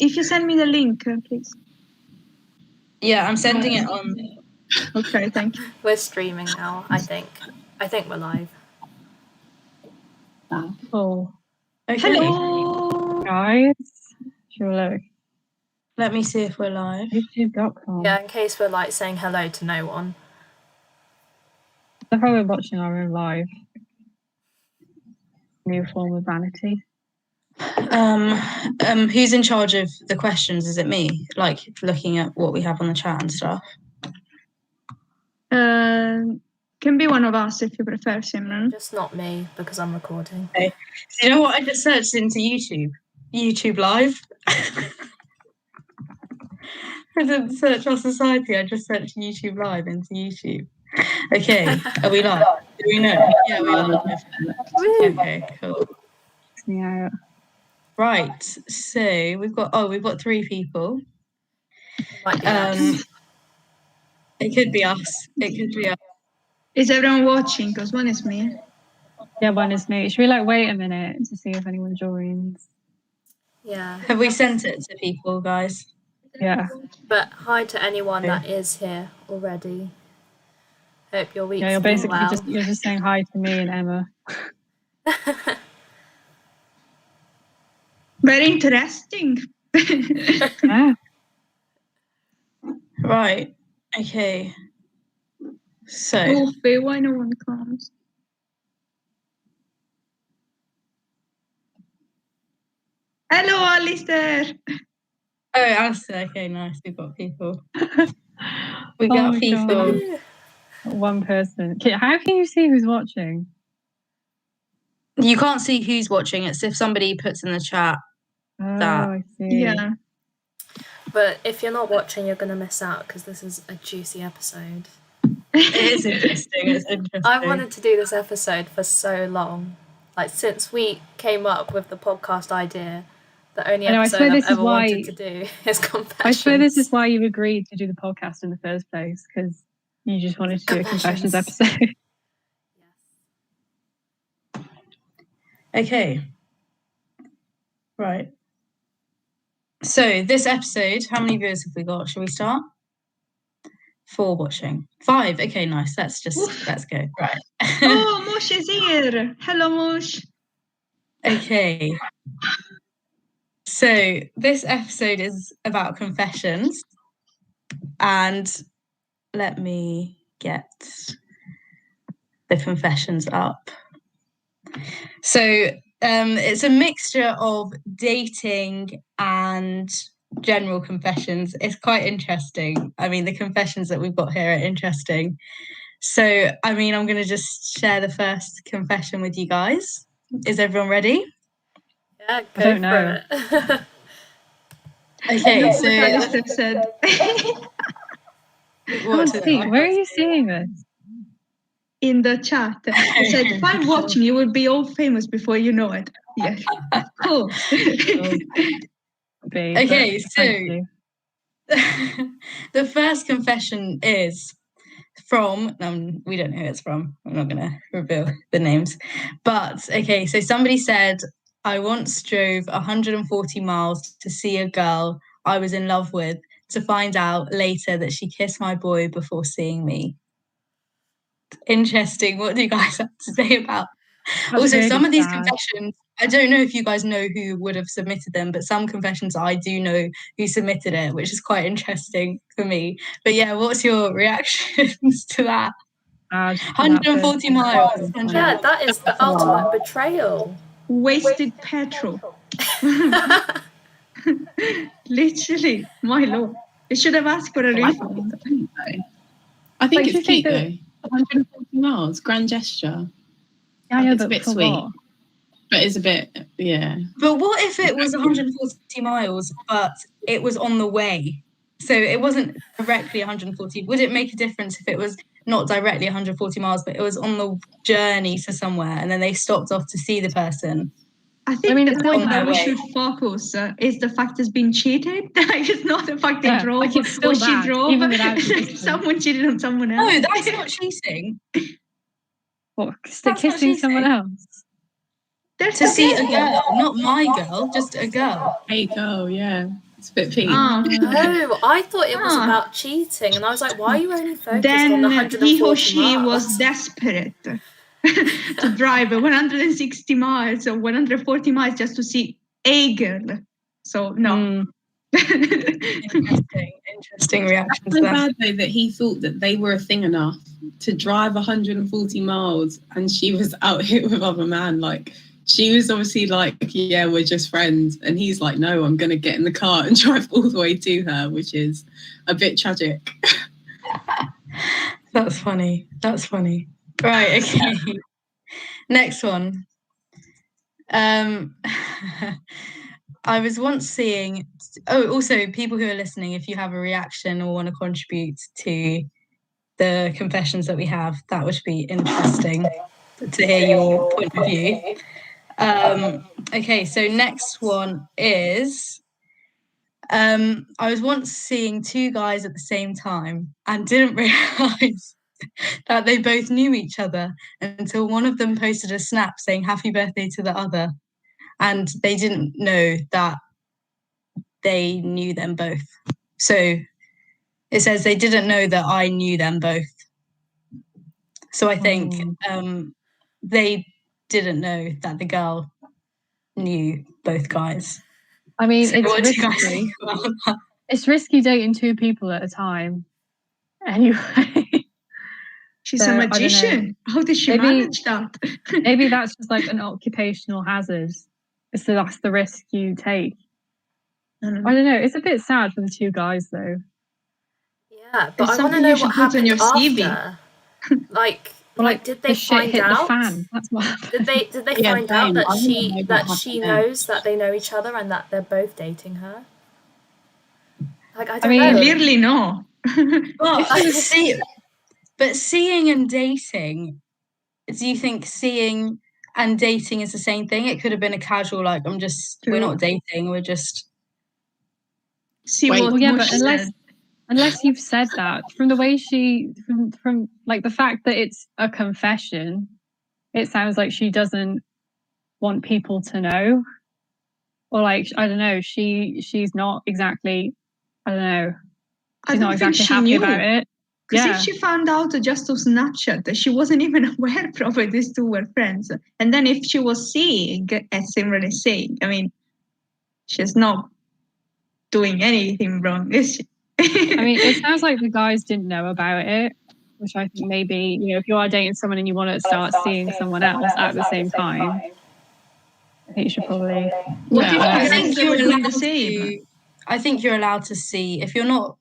If you send me the link, please. Yeah, I'm sending it on. Okay, thank you. We're streaming now, I think. I think we're live. Oh, Okay. Hello. guys. Sure, look. Let me see if we're live. YouTube.com. Yeah, in case we're like saying hello to no one. That's how we're watching our own live. New form of vanity. Who's in charge of the questions? Is it me? Like looking at what we have on the chat and stuff. Can be one of us if you prefer, Simran. Just not me, because I'm recording. Okay. So you know what? I just searched into YouTube. YouTube Live. I didn't search our society. I just searched YouTube Live into YouTube. Okay. Are we live? Do we know? Yeah, we are live. Okay, cool. Yeah. Right. So we've got 3 people. Might be us. It could be us. It could be us. Is everyone watching? Because one is me. Yeah, one is me. Should we like wait a minute to see if anyone joins? Yeah. Have we sent it to people, guys? Yeah. But hi to anyone that is here already. Hope your week's Yeah, you're been basically well. you're just saying hi to me and Emma. Very interesting. Yeah. Right. Okay. So Goofy, why no one comes? Hello, Alistair. Oh, Alistair. Okay, nice. We've got people. We Oh got my people. God. One person. How can you see who's watching? You can't see who's watching. It's if somebody puts in the chat. Oh, That. I see. Yeah. But if you're not watching, you're going to miss out because this is a juicy episode. It is interesting. It's interesting. I wanted to do this episode for so long. Like, since we came up with the podcast idea, the only episode I've ever wanted to do is Confessions. I swear this is why you agreed to do the podcast in the first place, because you just wanted to do a Confessions episode. Okay. Right. So this episode, how many viewers have we got? Shall we start? 4 watching. 5. Okay, nice. Let's go. Right. Oh, Mosh is here. Hello, Mosh. Okay. So this episode is about confessions, and let me get the confessions up. So it's a mixture of dating and general confessions. It's quite interesting. I mean, the confessions that we've got here are interesting. So, I mean, I'm going to just share the first confession with you guys. Is everyone ready? Yeah, go I don't know. for it. Okay, so Alistair said. Where are you seeing this? In the chat. He said, if I'm watching, you will be all famous before you know it. Yes, of course. Okay, so the first confession is from, we don't know who it's from. I'm not going to reveal the names. But, okay, so somebody said, I once drove 140 miles to see a girl I was in love with, to find out later that she kissed my boy before seeing me. Interesting. What do you guys have to say about? Also, some of these confessions, I don't know if you guys know who would have submitted them, but some confessions I do know who submitted it, which is quite interesting for me. But yeah, what's your reactions to that? 140 miles. Yeah, that is the ultimate betrayal. Wasted petrol. Literally, my lord. You should have asked for a refund. I think it's cute though. 140 miles, grand gesture. Yeah, it's a bit sweet. What? But it's a bit, yeah. But what if it was 140 miles, but it was on the way? So it wasn't directly 140. Would it make a difference if it was not directly 140 miles, but it was on the journey to somewhere and then they stopped off to see the person? I think the point that we should focus is the fact it's been cheated. It's not the fact they drove like it's still or bad, she drove. even without someone cheated on someone else. No, that's not cheating. What? Kissing someone else? To see a girl, not my girl, just a girl. A girl, yeah. It's a bit peak. Oh. No, I thought it was about cheating, and I was like, why are you only focused on the 140 he or she miles? was desperate to drive 160 miles or 140 miles just to see a girl. So no. Interesting reaction to so that. bad though that he thought that they were a thing enough to drive 140 miles and she was out here with other man. Like, she was obviously like, yeah, we're just friends, and he's like, no, I'm gonna get in the car and drive all the way to her, which is a bit tragic. That's funny. Right, okay. Next one. I was once seeing, also people who are listening, if you have a reaction or want to contribute to the confessions that we have, that would be interesting to hear your point of view. Okay, so next one is, I was once seeing two guys at the same time and didn't realise that they both knew each other until one of them posted a snap saying happy birthday to the other. And they didn't know that they knew them both. So it says they didn't know that I knew them both. So I think they didn't know that the girl knew both guys. I mean, so it's risky. It's risky dating two people at a time. Anyway. She's a magician. How did she manage that? Maybe that's just like an occupational hazard. So that's the risk you take. I don't know. It's a bit sad for the two guys, though. Yeah, but I want to know what happened after. Like, did they find out? The fan. That's what happened. Did they find out that she knows that they know each other and that they're both dating her? Like, I don't know. Clearly no. But seeing and dating, do you think seeing and dating is the same thing? It could have been a casual, like, we're not dating, we're just... but unless you've said that, from the way from like the fact that it's a confession, it sounds like she doesn't want people to know. Or like, I don't know, she's not exactly, I don't know, she's not exactly happy about it. Because if she found out just on Snapchat, she wasn't even aware probably these two were friends. And then if she was seeing, as Simran is saying, I mean, she's not doing anything wrong, is she? I mean, it sounds like the guys didn't know about it, which I think maybe, if you are dating someone and you want to start seeing someone else at the same time, I think you should probably... I think you're allowed to see, if you're not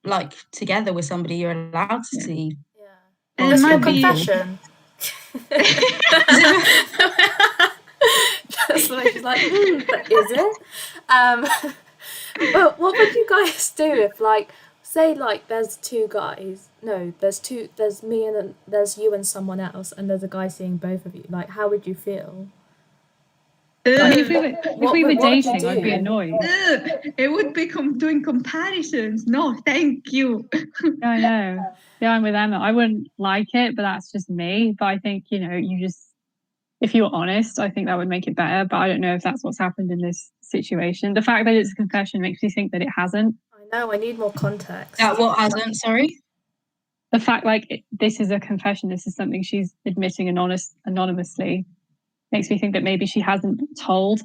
like together with somebody, you're allowed to see. Yeah. And it's my confession. That's why she's like, but is it? But what would you guys do if, like, say, like, there's two guys? No, there's me and there's you and someone else, and there's a guy seeing both of you. Like, how would you feel? If we were dating, I'd be annoyed. It would be doing comparisons. No, thank you. I know. Yeah, I'm with Emma. I wouldn't like it, but that's just me. But I think, if you're honest, I think that would make it better. But I don't know if that's what's happened in this situation. The fact that it's a confession makes me think that it hasn't. I know. I need more context. That what hasn't? Sorry. The fact, this is a confession. This is something she's admitting anonymously. Makes me think that maybe she hasn't told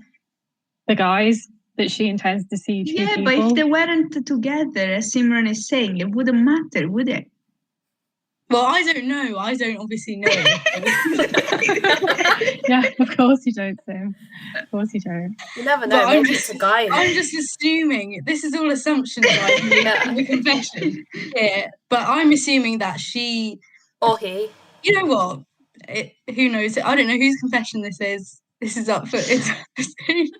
the guys that she intends to see two people. But if they weren't together, as Simran is saying, it wouldn't matter, would it? Well, I don't know. I don't obviously know. Yeah, of course you don't, Sim. Of course you don't. You never know. Maybe it's a guy. I'm just assuming. This is all assumptions, right? In the confession. Yeah, but I'm assuming that she... Or he. You know what? Who knows? I don't know whose confession this is. This is up for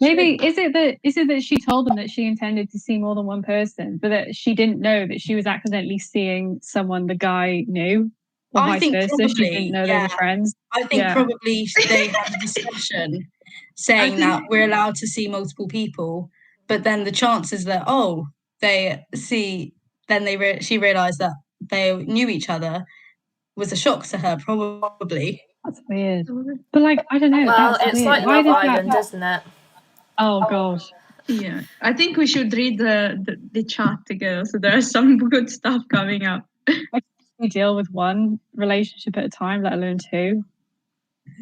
maybe is it that she told them that she intended to see more than one person, but that she didn't know that she was accidentally seeing someone the guy knew, or vice versa. Probably, she didn't know they were friends. I think probably they had a discussion saying that we're allowed to see multiple people, but then the chances that she realised that they knew each other was a shock to her, probably. That's weird. But I don't know. Well, it's weird. Like Love Island, isn't it? Oh gosh. Yeah, I think we should read the chat, girls. There's some good stuff coming up. We deal with one relationship at a time, let alone two.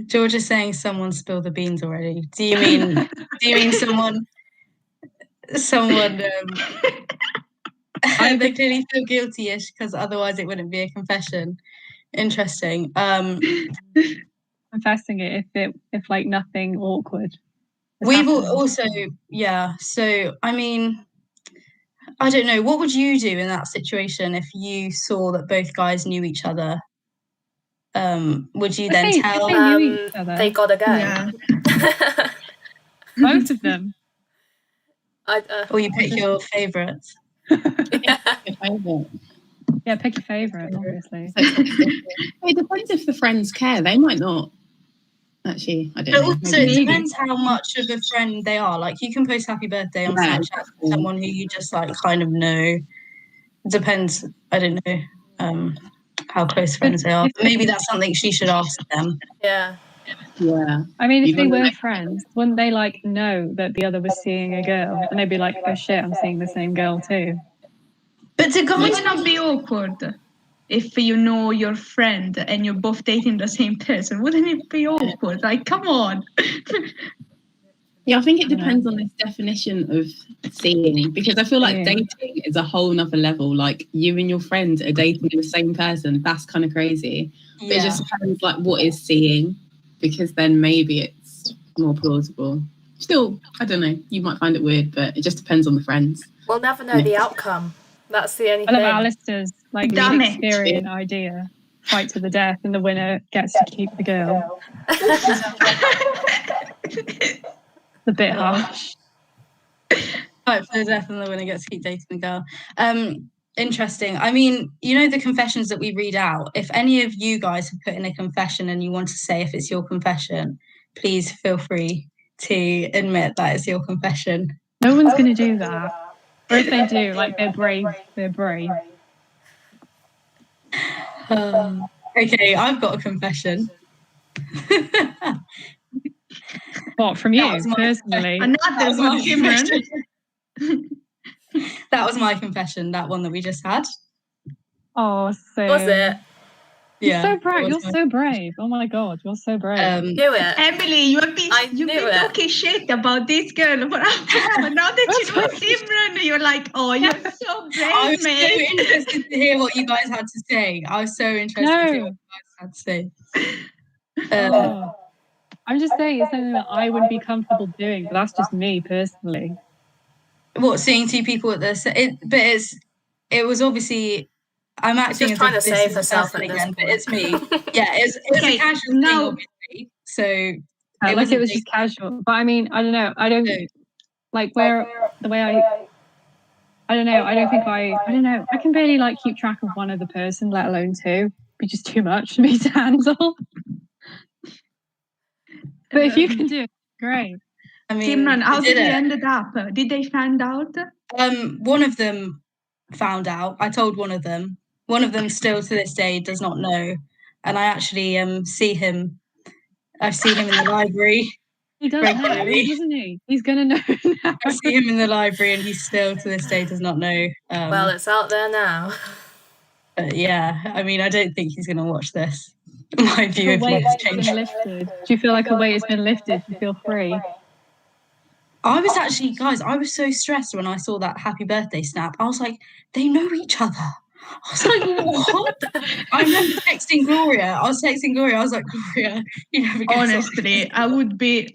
George is saying someone spilled the beans already. Do you mean someone? They clearly feel guilty-ish because otherwise it wouldn't be a confession. Interesting. Confessing it if like nothing awkward. We've also, yeah. So, I mean, I don't know. What would you do in that situation if you saw that both guys knew each other? Would you then tell? They knew each other. They gotta go. Yeah. Both of them. Or you pick your favourites? Yeah, pick your favourite, obviously. It depends if the friends care. They might not. Actually, I don't know. Also, it depends how much of a friend they are. Like, you can post happy birthday on Snapchat to someone who you just like kind of know. Depends. I don't know how close friends they are. But maybe that's something she should ask them. Yeah. Yeah. I mean, if they were friends, wouldn't they like know that the other was seeing a girl, and they'd be like, "Oh shit, I'm seeing the same girl too." But to guys, Would it not be awkward if you know your friend and you're both dating the same person? Wouldn't it be awkward? Like, come on. Yeah, I think it depends on this definition of seeing, because I feel like dating is a whole nother level. Like, you and your friend are dating the same person. That's kind of crazy. But it just depends like what is seeing, because then maybe it's more plausible. Still, I don't know. You might find it weird, but it just depends on the friends. We'll never know the outcome. That's the only I thing. love Alistair's like Shakespearean idea. Fight to the death, and the winner gets to keep the girl. The bit harsh. Fight for the death, and the winner gets to keep dating the girl. Interesting. I mean, you know, the confessions that we read out, if any of you guys have put in a confession and you want to say if it's your confession, please feel free to admit that it's your confession. No one's going to do that. Or if they do, like, they're brave. They're brave. Okay, I've got a confession. What, from you, personally? Another one, Simran. That was my confession, that one that we just had. Oh, so... Was it? You're so brave. You're so brave. Oh my god, you're so brave. Knew it. Emily, you've been talking shit about this girl for but now that you know Simran, you're like, oh, you're so brave, I was man. so interested to hear what you guys had to say. I was so interested to hear what you guys had to say. I'm just saying it's something that I wouldn't be comfortable doing, but that's just me personally. What, seeing two people at the... It was obviously... I'm acting just trying to save herself again, but it's me. Yeah, it's a casual thing, obviously. So it was just casual. But I mean, I don't know. I don't like where the way I don't know. I don't think I don't know. I can barely like keep track of one other person, let alone two. It'd be just too much for me to handle. But if you can do it, great. I mean, Simran, how did you end up? Did they find out? One of them found out. I told one of them. One of them still to this day does not know. And I actually see him. I've seen him in the library. He does know, doesn't he? He's going to know now. I see him in the library and he still to this day does not know. Well, it's out there now. But yeah, I mean, I don't think he's going to watch this. My view of him has changed. Lifted. Do you feel like a weight has been lifted? Do you feel free? I was actually, guys, I was so stressed when I saw that happy birthday snap. I was like, they know each other. I was like, what? I remember texting Gloria. I was like, Gloria, you never guess. Honestly, I would be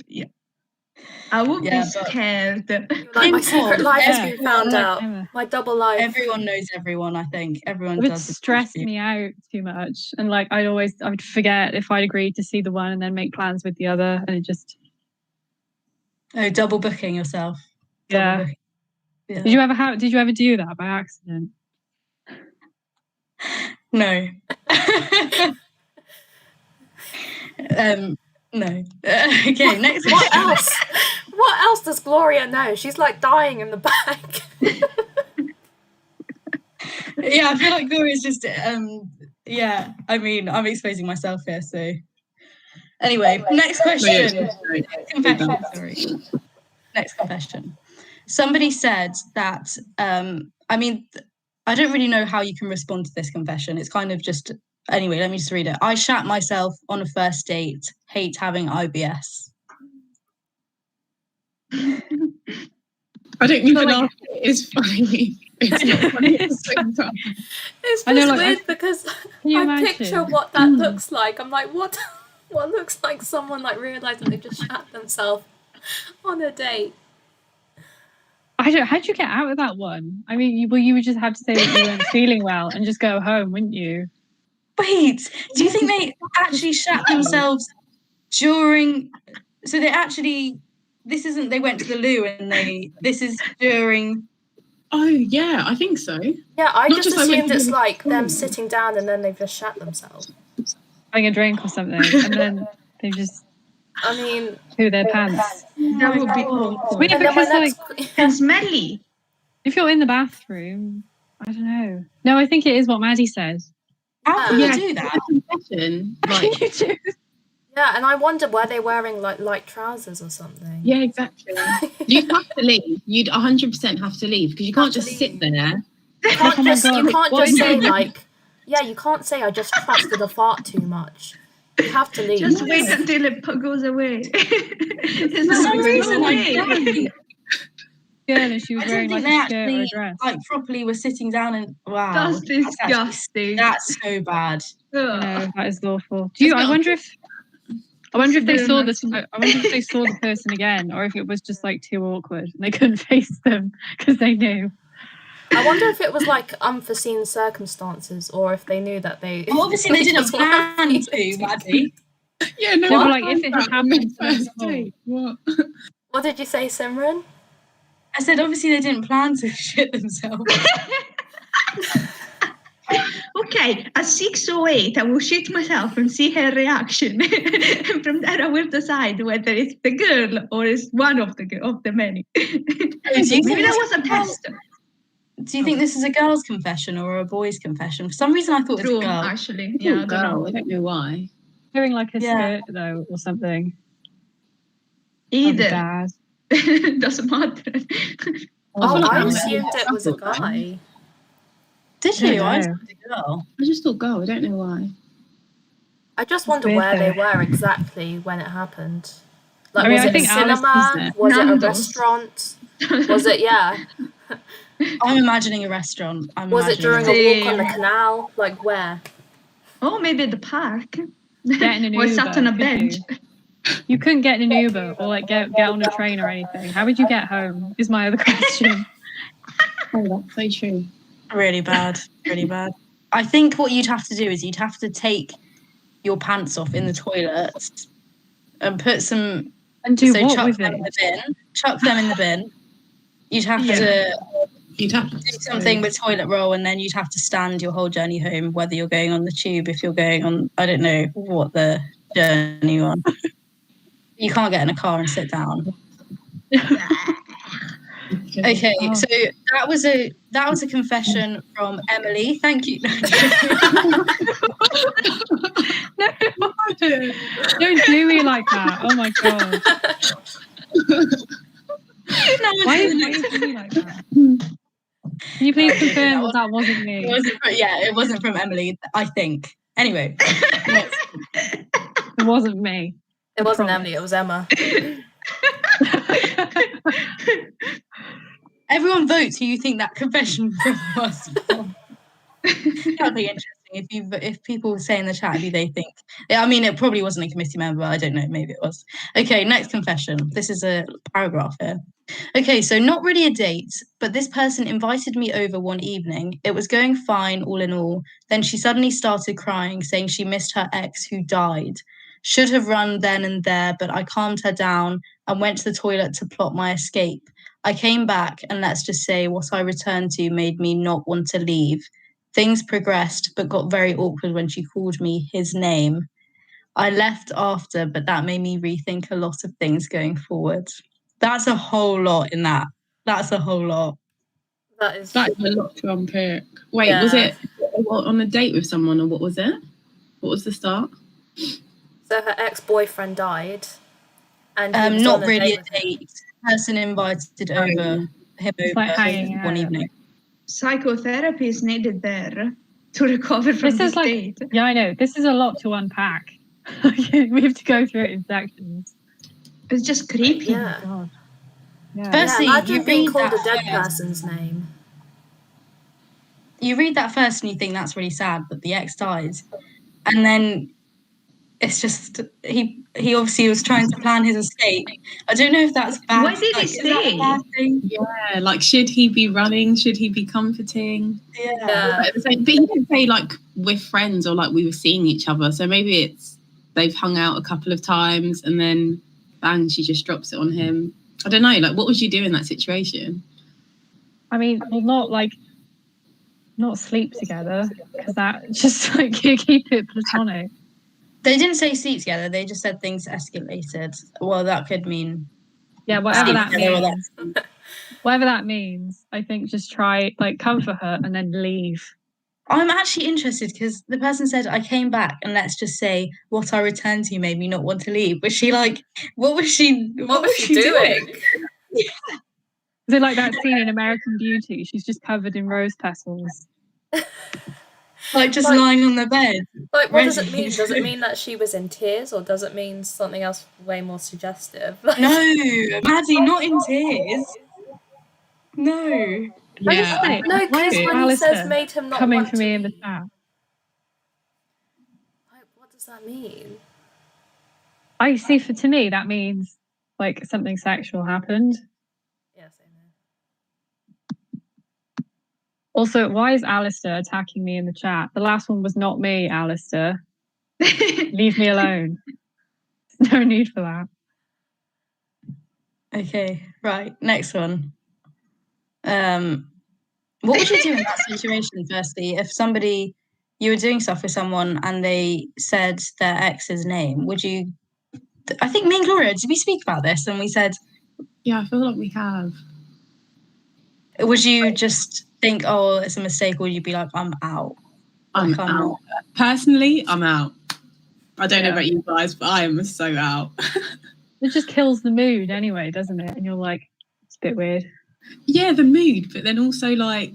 scared. Like, my secret life has been found out. My double life. Everyone knows everyone, I think. Everyone it would does. Stress me out too much. And like, I would forget if I'd agreed to see the one and then make plans with the other. And it just... Oh, double booking yourself. Yeah. Did you ever do that by accident? No. No. Okay, next question. What else? What else does Gloria know? She's like dying in the back. Yeah, I feel like Gloria's just yeah, I mean, I'm exposing myself here, so anyway, next question. Confession, sorry. Next confession. somebody said that, I mean, I don't really know how you can respond to this confession. It's kind of just, anyway, let me just read it. I shat myself on a first date, hate having IBS. I don't even like- laugh. It's funny. It's not funny at the same time. It's I know, just like, weird because Can you I imagine? picture what that looks like. I'm like, what? What looks like someone like realizing they just shat themselves on a date? How'd you get out of that one? I mean, you would just have to say that you weren't feeling well and just go home, wouldn't you? Wait, do you think they actually shat themselves during? So they actually, this isn't, they went to the loo and this is during. Oh yeah, I think so. Yeah, I Not just just like when assumed you it's do the like them toilet. sitting down and then they've just shat themselves. Having a drink or something, and then they just I mean, poo their pants. That would be It's awful. weird and then my because, like, next And smelly. if you're in the bathroom, I don't know. No, I think it is what Maddie says. How can Yeah, you do that? Confession, like, You do. yeah, and I wonder were they wearing like light trousers or something? yeah, exactly. You'd have to leave. You'd 100% have to leave because you can't Have to just sit leave. there. You can't Oh my just God. you can't What just say would you- like, yeah, you can't say I just trusted a fart too much. You have to leave. Just wait until it goes away. It's For not some going reason, I away. don't think, Girl, and she was I don't wearing think like they a skirt or a actually dress. like properly were sitting down and wow, That's actually- disgusting. that's so bad. I Ugh. know, that is awful. Do you? It's I not- wonder if. I wonder if they Very saw much this. so. I wonder if they saw the person again, or if it was just like too awkward and they couldn't face them because they knew. I wonder if it was like unforeseen circumstances or if they knew that they. Well, obviously they didn't just weren't plan feeling to, Maddie. Yeah, no. No, one but like if it does had that on their happened to them first before. date. What? What did you say, Simran? I said obviously they didn't plan to shit themselves. Okay, at 6:08, I will shit myself and see her reaction. And from there, I will decide whether it's the girl or it's one of the many. think Maybe that was a it's- test. Do you think this is a girl's confession or a boy's confession? For some reason I thought it was True, a girl. actually. Yeah, Yeah, I don't girl. know. I don't know why. Wearing like a Yeah. skirt though or something. Of Either. dad. Doesn't matter. Oh, feel like I I'm assumed it was a couple, guy. Did I you? don't I know. thought it was a girl. I just thought girl. I don't know why. I just wonder weird where they though. were exactly when it happened. Like, I mean, was I it a think Alice cinema? is Was it a Nando's. restaurant? Was it, yeah? I'm imagining a restaurant. Was it during a a walk on the Same. canal? Like, where? Oh, maybe at the park. Getting an Or sat Uber, on a could bench. You couldn't get in an Uber or like get on a train or anything. How would you get home? Is my other question. Oh, that's so true. really bad. Really bad. I think what you'd have to do is you'd have to take your pants off in the toilet and put some And do so what chuck with them in it? the bin. Chuck them in the bin. You'd have Yeah. to You'd have to do something with toilet roll and then you'd have to stand your whole journey home, whether you're going on the tube, if you're going on, I don't know what the journey you're on. You can't get in a car and sit down. Okay, Oh. so that was a confession from Emily. Thank you. Don't do me like that. Oh my god. Why is you do me like that? Can you please Okay, confirm that that wasn't me? It wasn't from Emily, I think. Anyway, It wasn't me. It wasn't promise. Emily, it was Emma. everyone votes who you think that confession was from. That'd be interesting if people say in the chat who they think. I mean, it probably wasn't a committee member. I don't know. Maybe it was. Okay, next confession. This is a paragraph here. Okay, so not really a date, but this person invited me over one evening. It was going fine, all in all. Then she suddenly started crying, saying she missed her ex who died. Should have run then and there, but I calmed her down and went to the toilet to plot my escape. I came back, and let's just say what I returned to made me not want to leave. Things progressed, but got very awkward when she called me his name. I left after, but that made me rethink a lot of things going forward. That's a whole lot in that. That's a whole lot. That is. That is a lot to unpick. Wait, was Yeah. it on a date with someone or what was it? What was the start? So her ex-boyfriend died. And he was Not on a really date a with her. date. Person invited Oh, over him It's over like hanging one out. evening. Psychotherapy is needed there to recover from This this is like, state. yeah, I know. This is a lot to unpack. We have to go through it in sections. It's just creepy. Yeah. God. Yeah. Firstly, Yeah, imagine you being read called that a dead first. person's name. You read that first and you think that's really sad, but the ex died, and then it's just he obviously was trying to plan his escape. I don't know if that's bad. What did he is that a say? bad thing? Yeah, like should he be running? Should he be comforting? Yeah. But he didn't say like we're friends or like we were seeing each other. So maybe it's they've hung out a couple of times and then bang, she just drops it on him. I don't know. Like, what would you do in that situation? I mean, well, not sleep together, because that just like you keep it platonic. They didn't say sleep together. They just said things escalated. Well, that could mean Yeah, whatever sleep that together or means. Whatever that means, I think just try like comfort her and then leave. I'm actually interested because the person said, I came back and let's just say what I returned to made me not want to leave. Was she like, what was she doing? Is it like that scene in American Beauty? She's just covered in rose petals. Like just Like- lying on the bed. Like, what does it Ready. mean? Does it mean that she was in tears, or does it mean something else way more suggestive? No, Maddie, not in tears. No. Honestly, No, why because is when he Alistair says made him not coming want for me to in the leave, chat? like, what does that mean? I see. To me, that means like something sexual happened. Yeah, same here. Also, why is Alistair attacking me in the chat? The last one was not me, Alistair. Leave me alone. No need for that. Okay, right. Next one. What would you do in that situation, firstly? If you were doing stuff with someone and they said their ex's name, would you? I think me and Gloria, did we speak about this? And we said, Yeah, I feel like we have. would you just think, oh, it's a mistake, or would you be like, I'm out? I'm Like, I'm out. not. Personally, I'm out. I don't know Yeah. about you guys, but I am so out. It just kills the mood anyway, doesn't it? And you're like, it's a bit weird. Yeah, the mood, but then also like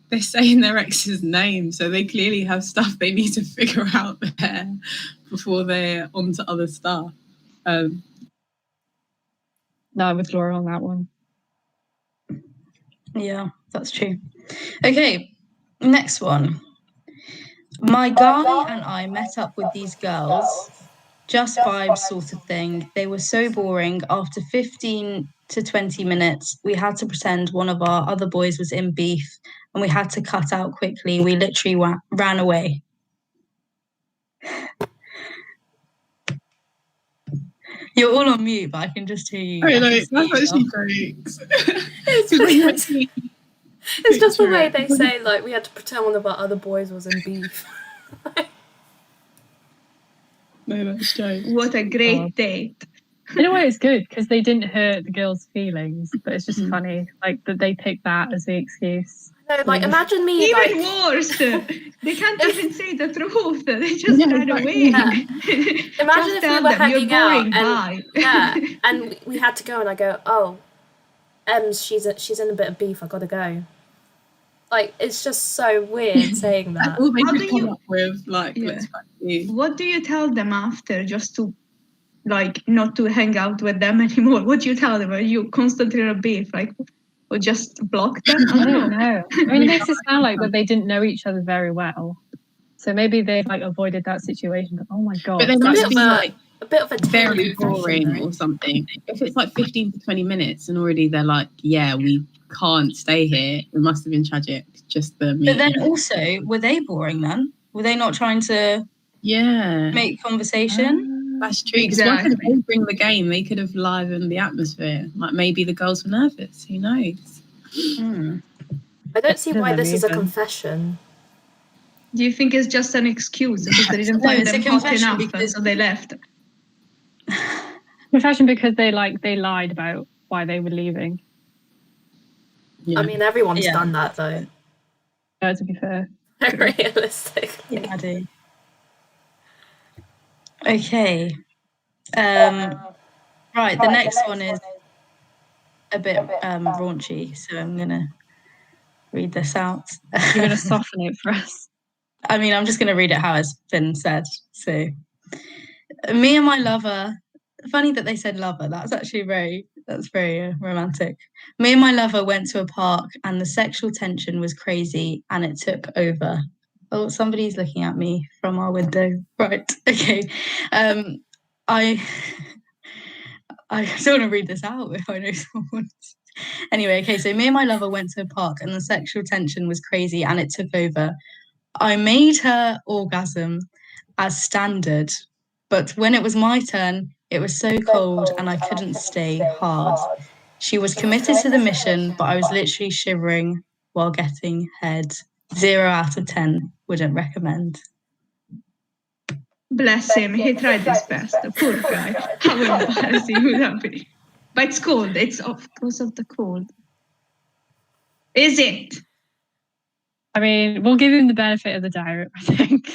they're saying their ex's name, so they clearly have stuff they need to figure out there before they're on to other stuff. No, I'm with Laura on that one. Yeah, that's true. Okay, next one. My guy and I met up with these girls, just vibes sort of thing. They were so boring. After 15 to 20 minutes, we had to pretend one of our other boys was in beef and we had to cut out quickly. We literally ran away. You're all on mute, but I can just hear you. I know, I can that's see you. actually jokes. It's just the way they Picture say, like, we had to pretend one of our other boys was in beef. No, that's jokes. What a great God. date. In a way, it's good because they didn't hurt the girl's feelings, but it's just Mhm. funny, like that they picked that as the excuse. No, like, imagine me, Even like, worse, they can't even say the truth. They just Yeah, ran exactly. away. Imagine Just if we tell were them, you're hanging out boring, and bye. yeah, and we had to go, and I go, oh, she's in a bit of beef. I gotta go. Like, it's just so weird saying That's that. all they How could do come you- up with, like, Yeah. let's fuck you. What do you tell them after, just to like not to hang out with them anymore? What do you tell them? Are you constantly in a beef, like, or just block them? I don't know. I mean, it makes it sound like that they didn't know each other very well. So maybe they like avoided that situation. But oh my god, But they It's a must bit be of a- like A bit of a tame very confession, boring though. or something. If it's like 15 to 20 minutes and already they're like, yeah, we can't stay here, it must have been tragic. Just the But then meeting. also, were they boring then? Were they not trying to Yeah, make conversation? that's true. Because why Exactly. couldn't they bring the game? They could have livened the atmosphere. Like maybe the girls were nervous. Who knows? Hmm. I don't see why Doesn't this is a even. confession. Do you think it's just an excuse because they didn't No, find it's a them hot confession enough, because- so they left? confession because they lied about why they were leaving. Yeah. I mean, everyone's Yeah. done that, though. To be fair, Realistically. Yeah, I do. Okay. Right, the next one is a bit raunchy, so I'm gonna read this out. You're going to soften it for us. I mean, I'm just gonna read it how it's been said. So, me and my lover. Funny that they said lover. That's very romantic. Me and my lover went to a park, and the sexual tension was crazy, and it took over. Oh, somebody's looking at me from our window. Right. Okay. I don't want to read this out if I know someone. Anyway, okay, so me and my lover went to a park and the sexual tension was crazy and it took over. I made her orgasm as standard, but when it was my turn, it was so cold and I couldn't stay hard. She was committed to the mission, but I was literally shivering while getting head. 0 out of 10. Wouldn't recommend. Bless him, he tried his best. Poor guy. How embarrassing would that be? But it's cold. It's because of the cold. Is it? I mean, we'll give him the benefit of the doubt, I think.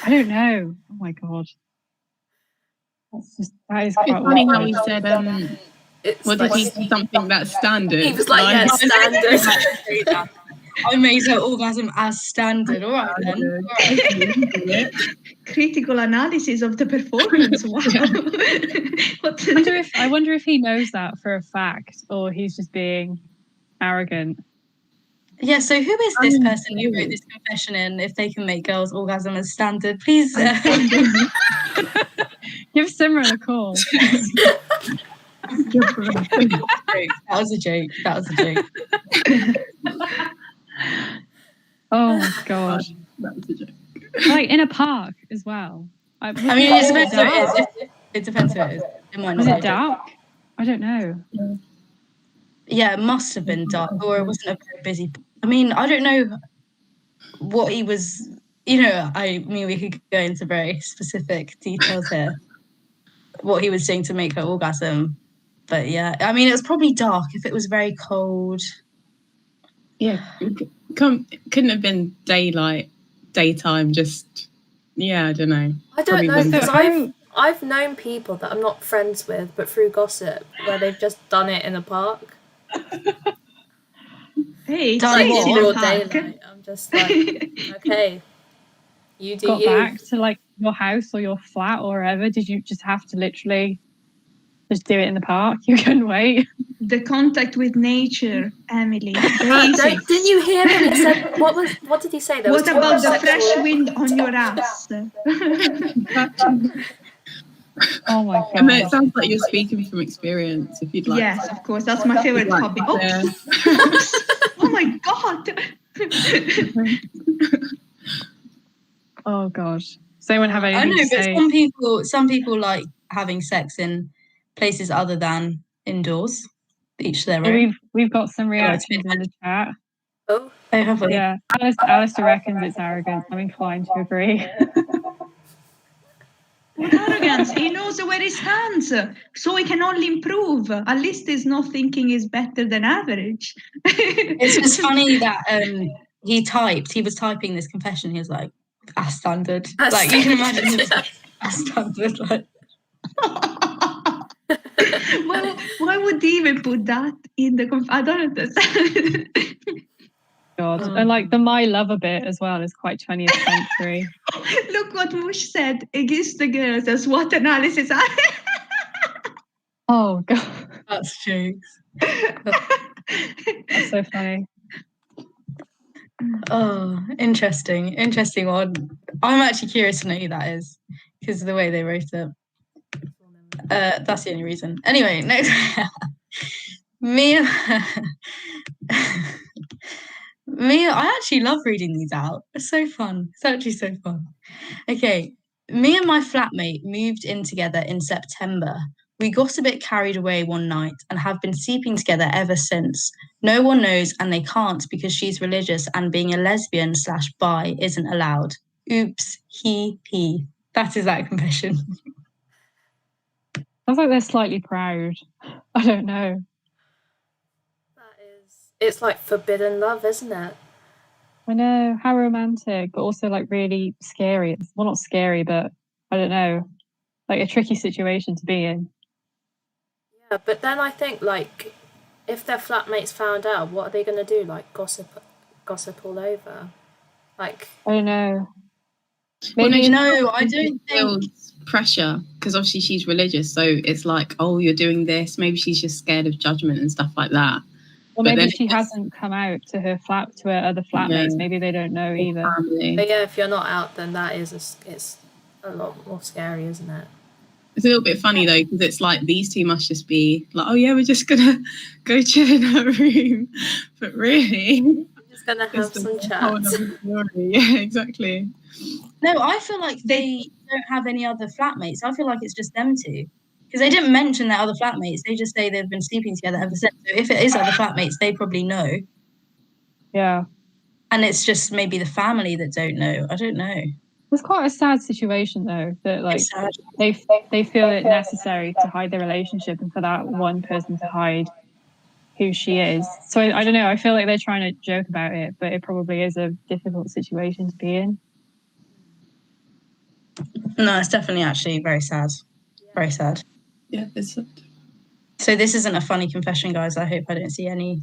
I don't know. Oh my God. That is quite It's funny how awkward. he said, It's what like, did he say? Something that's standard. he was like, yeah, standard. I made her orgasm as standard. All right then. Critical analysis of the performance. Wow. I wonder if he knows that for a fact, or he's just being arrogant. Yeah, so who is this person who wrote this confession in? If they can make girls orgasm as standard, please. Give Simran a call. That was a joke. Oh my God. That was a joke. Like in a park as well. I mean, it depends who it is. It depends who it is. It might not Was be it dark? I don't know. Yeah, it must have been dark, or it wasn't a very busy. I mean, I don't know what he was. I mean, we could go into very specific details here. What he was doing to make her orgasm, but yeah, I mean, it was probably dark. If it was very cold, Yeah, couldn't have been daytime. Just I don't know. I don't know, Probably because wouldn't. I've known people that I'm not friends with, but through gossip, where they've just done it in a park. Hey, Done Like what? in in a broad park. daylight. I'm just like, okay, you do Got you. back to like your house or your flat or wherever. Did you just have to literally just do it in the park? You couldn't wait. The contact with nature, Emily. Didn't you hear him? He said, what did he say? There was What too about much the fresh sexual- wind on your ass? Oh my And then it God. sounds like you're speaking from experience. If you'd like, Yes, of course. That's my favorite like, hobby. yeah. Oh my God. Oh gosh. Does anyone have I anything know, to but say? some people like having sex in places other than indoors. Each their own. We've got some it's reactions in the chat. Oh, Oh, have we? Yeah, Alistair reckons it's arrogant. I'm inclined to agree. What arrogance. He knows where he stands. So he can only improve. At least he's not thinking he's better than average. It's just funny that he was typing this confession. He was like, as standard. As like you can imagine him standard. as standard. Like, Well, why would he even put that in the I don't understand. God. Oh. And like the my lover bit as well is quite 20th century. Look what Mush said against the girls. That's what analysis. Oh God. that's jokes. That's so funny. Oh, interesting one. I'm actually curious to know who that is because of the way they wrote it. That's the only reason. Anyway, next. Mia, I actually love reading these out. It's so fun. It's actually so fun. Okay, me and my flatmate moved in together in September. We got a bit carried away one night and have been sleeping together ever since. No one knows and they can't because she's religious and being a lesbian / bi isn't allowed. Oops, he. That is that confession. Sounds like they're slightly proud. I don't know. it's like forbidden love, isn't it? I know, how romantic, but also like really scary. Well, not scary, but I don't know, like a tricky situation to be in. Yeah, But then I think, like, if their flatmates found out, what are they going to do? Like, gossip all over? Like, I don't know. Well, Maybe no, I don't think. feels pressure because obviously she's religious, so it's like, oh, you're doing this. Maybe she's just scared of judgment and stuff like that. Or But maybe then she it's- hasn't come out to her other flatmates. Yeah. Maybe they don't know either. Family. but yeah, if you're not out, then that is it's a lot more scary, isn't it? It's a little bit funny though because it's like these two must just be like, oh yeah, we're just gonna go chill in her room, but really, I'm just gonna have it's some a whole chats. other story. Yeah, exactly. No, I feel like they don't have any other flatmates. I feel like it's just them two. Because they didn't mention their other flatmates. They just say they've been sleeping together ever since. So if it is other flatmates, they probably know. Yeah. And it's just maybe the family that don't know. I don't know. It's quite a sad situation though, that like It's sad. they feel it necessary to hide their relationship and for that one person to hide who she is. So I don't know, I feel like they're trying to joke about it, but it probably is a difficult situation to be in. No, it's definitely actually very sad. Very sad. Yeah, it's So this isn't a funny confession, guys. I hope I don't see any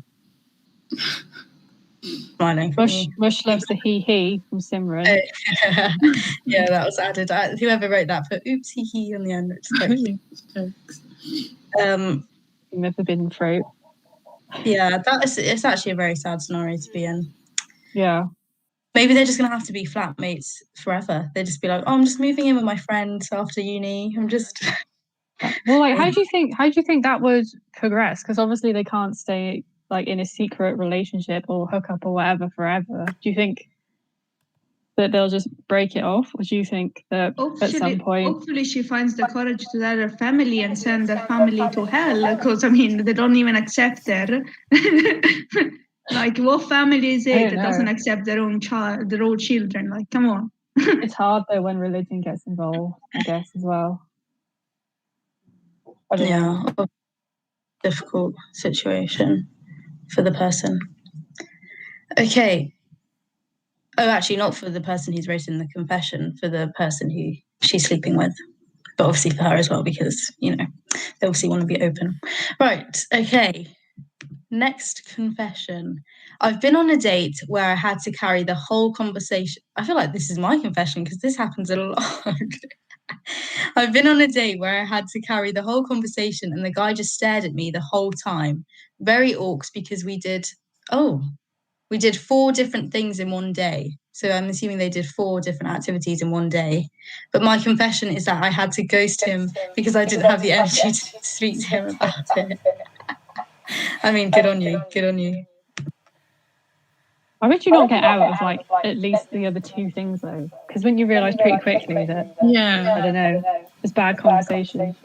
smiling from you. Rush loves the he from Simran. Yeah, that was added. Whoever wrote that put oops hee hee on the end, which is quite The forbidden fruit. yeah, it's actually a very sad scenario to be in. Yeah. Maybe they're just gonna have to be flatmates forever. They just be like, oh, I'm just moving in with my friend after uni. I'm just Well, like, how do you think that would progress? Because obviously they can't stay like in a secret relationship or hook up or whatever forever. Do you think that they'll just break it off, or do you think that at some point? Hopefully she finds the courage to tell her family and send their family to hell, because I mean they don't even accept her. Like, what family is I it don't that doesn't know. accept their own children? Like, come on. It's hard though when religion gets involved, I guess, as well. I don't know. yeah, difficult situation for the person. Okay. Oh, actually, not for the person who's written the confession, for the person who she's sleeping with. But obviously for her as well, because, you know, they obviously want to be open. Right, okay. Next confession. I've been on a date where I had to carry the whole conversation. I feel like this is my confession because this happens a lot. I've been on a date where I had to carry the whole conversation and the guy just stared at me the whole time. Very awkward because we did 4 different things in one day. So I'm assuming they did 4 different activities in one day. But my confession is that I had to ghost him because I didn't have the energy to speak to him about it. I mean, good on you. Good on you. Why would you not get out of like at least the other 2 things though? Because wouldn't you realise pretty quickly that I yeah. don't know, it's bad conversation.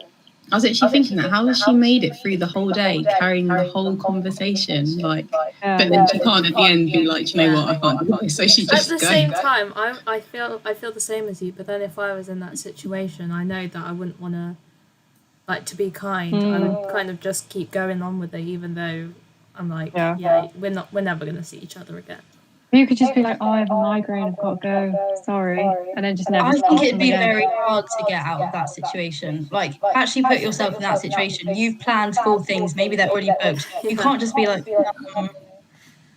I was actually thinking that how has she made it through the whole day carrying the whole conversation? Like, Yeah. but then she can't at the end be like, you know what, I can't do this. So she At just the goes. same time, I feel the same as you. But then if I was in that situation, I know that I wouldn't want to, like, to be kind. I would kind of just keep going on with it, even though I'm like, Yeah. we're never gonna see each other again. You could just be like, oh, I have a migraine, I've got to go, sorry, and then just never I speak think to it'd them be again. very hard to get out of that situation. Like, actually put yourself in that situation. You've planned 4 things, maybe they're already booked. You can't just be like,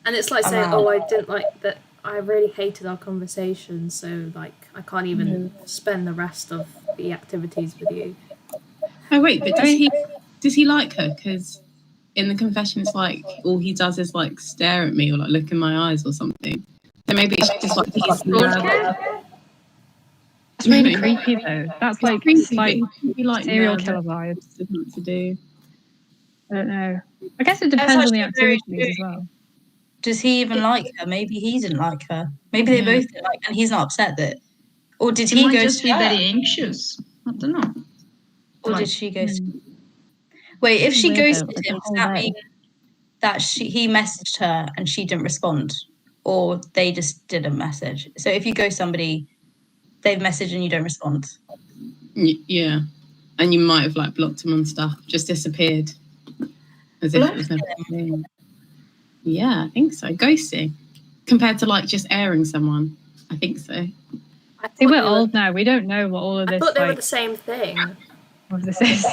And it's like I'm saying, out. oh, I didn't like that. I really hated our conversation, so like I can't even spend the rest of the activities with you. Oh wait, but does he like her? Because in the confession, it's like all he does is like stare at me or like look in my eyes or something. So maybe it's just like he's It's really creepy though. That's like, creepy, like but he could be, like, serial nervous, killer vibes. doesn't know what to do. I don't know. I guess it That's depends on the actually very activities as well. does he even like her? Maybe he didn't like her. Maybe they both didn't like her and he's not upset that. Or did He he might go just be to her? very anxious. I don't know. Or like- did she go Wait, if she Weird though, ghosted like, the him, does whole that day. mean that he messaged her and she didn't respond? Or they just didn't message? So if you ghost somebody, they've messaged and you don't respond. Yeah, and you might have like blocked him on stuff, just disappeared, as if it was never a thing. Yeah, I think so. Ghosting compared to like just airing someone, I think so. I See, thought we're they were- old now. We don't know what all of I this thought they were like the same thing. what this is.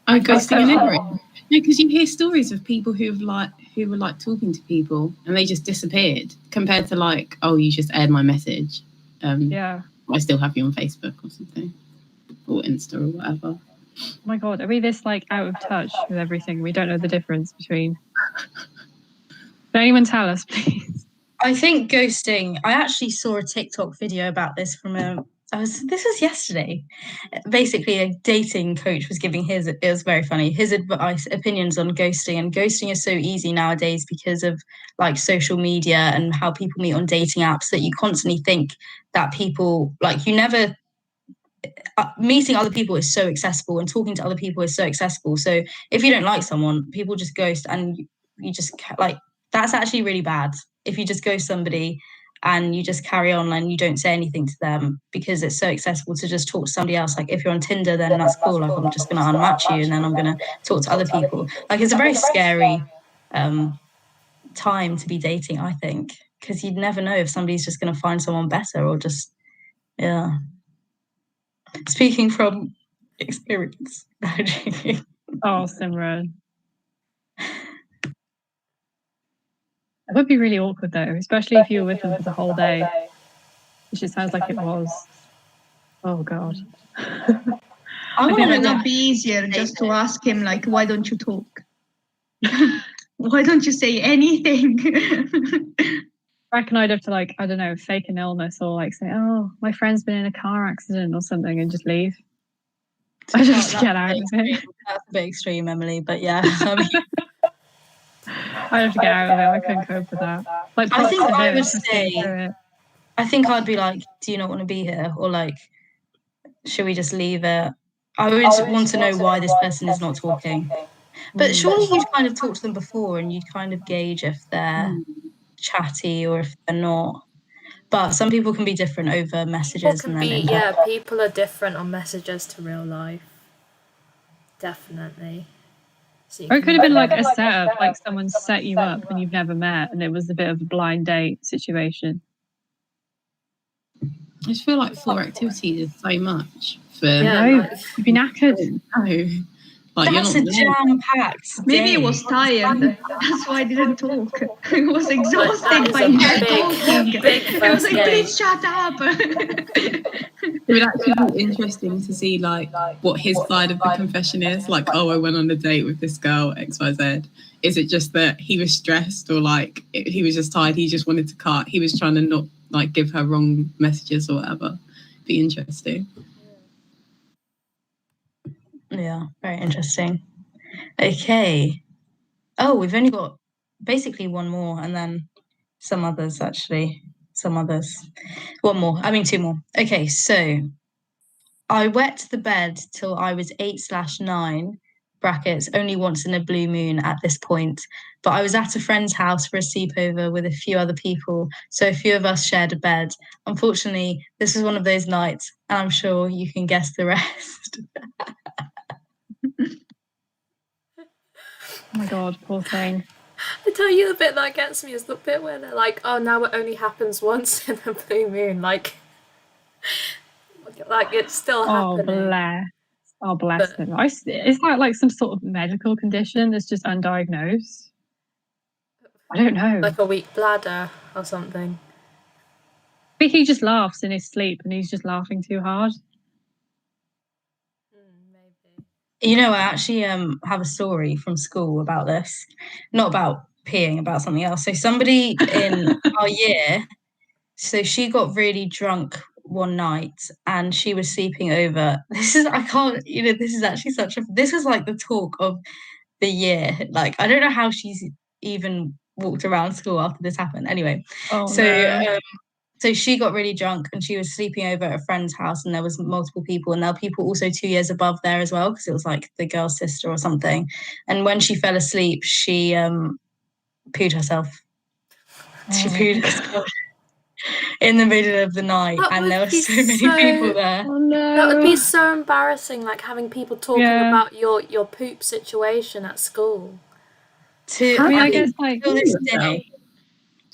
Oh, ghosting and Oh. ignorance. No, because you hear stories of people who were like talking to people and they just disappeared. Compared to like, oh, you just aired my message. Yeah. I still have you on Facebook or something, or Insta or whatever. Oh my God, are we this like out of touch with everything? We don't know the difference between. Can anyone tell us, please? I think ghosting. I actually saw a TikTok video about this from this was yesterday. Basically, a dating coach was giving it was very funny, his opinions on ghosting. And ghosting is so easy nowadays because of like social media and how people meet on dating apps, that you constantly think that people, like, you never, meeting other people is so accessible and talking to other people is so accessible. So if you don't like someone, people just ghost, and you just like, that's actually really bad if you just ghost somebody and you just carry on and you don't say anything to them, because it's so accessible to just talk to somebody else. Like if you're on Tinder, then that's cool. Like I'm just going to unmatch you and then I'm going to talk to other people. Like it's a very scary time to be dating, I think, because you'd never know if somebody's just going to find someone better or just, yeah. Speaking from experience. Oh, Simran. It would be really awkward though, especially if you were with them for the whole day, which it sounds like it was. Oh God. I think would that it not be easier just to ask him, like, why don't you talk? Why don't you say anything? I reckon I'd have to, like, I don't know, fake an illness or like say, oh, my friend's been in a car accident or something, and just leave. I just get out of it. That's a bit extreme, Emily, but yeah. I mean, I'd have to get out of it. I couldn't cope with that. Like, I think I would just get say, through it. I think I'd be like, do you not want to be here? Or like, should we just leave it? I would want to know why this person is not talking. But surely you'd kind of talked to them before and you'd kind of gauge if they're chatty or if they're not. But some people can be different over People messages. can And be, then yeah, people are different on messages to real life. Definitely. So Or it could have been like a setup, like someone set you up and you've never met, and it was a bit of a blind date situation. I just feel like 4 activities is so much for. Yeah, No, like, you'd be knackered. No. Like, that's a jam-packed Maybe he day. was tired. That's why I didn't talk. He was exhausted that is by a not big, talking. big I was first like, date. please shut up. It would actually be interesting to see like what his side of the confession is. Like, oh, I went on a date with this girl, XYZ. Is it just that he was stressed, or like he was just tired? He just wanted to cut. He was trying to not like give her wrong messages or whatever. Be interesting. Yeah, very interesting. Okay. Oh, we've only got basically one more and then some others, actually. Some others. One more. I mean, two more. Okay, so I wet the bed till I was 8/9, brackets, only once in a blue moon at this point. But I was at a friend's house for a sleepover with a few other people, so a few of us shared a bed. Unfortunately, this was one of those nights, and I'm sure you can guess the rest. Oh my God, poor thing. I tell you, the bit that gets me is the bit where they're like, "Oh, now it only happens once in a blue moon." Like it's still Oh, happening. bless. Oh, bless But- him. Is that like some sort of medical condition that's just undiagnosed? I don't know. Like a weak bladder or something. Maybe he just laughs in his sleep and he's just laughing too hard. Maybe. You know, I actually have a story from school about this. Not about peeing, about something else. So somebody in our year, so she got really drunk one night and she was sleeping over. This is actually this was like the talk of the year. Like, I don't know how she's even walked around school after this happened. Anyway, Oh, so no. so she got really drunk and she was sleeping over at a friend's house, and there was multiple people, and there were people also 2 years above there as well, because it was like the girl's sister or something. And when she fell asleep, she pooed herself. She pooed herself in the middle of the night, That and would there were be so many so- people there. Oh, no. That would be so embarrassing, like having people talking Yeah. about your poop situation at school. I mean, I guess like Till this yourself. day,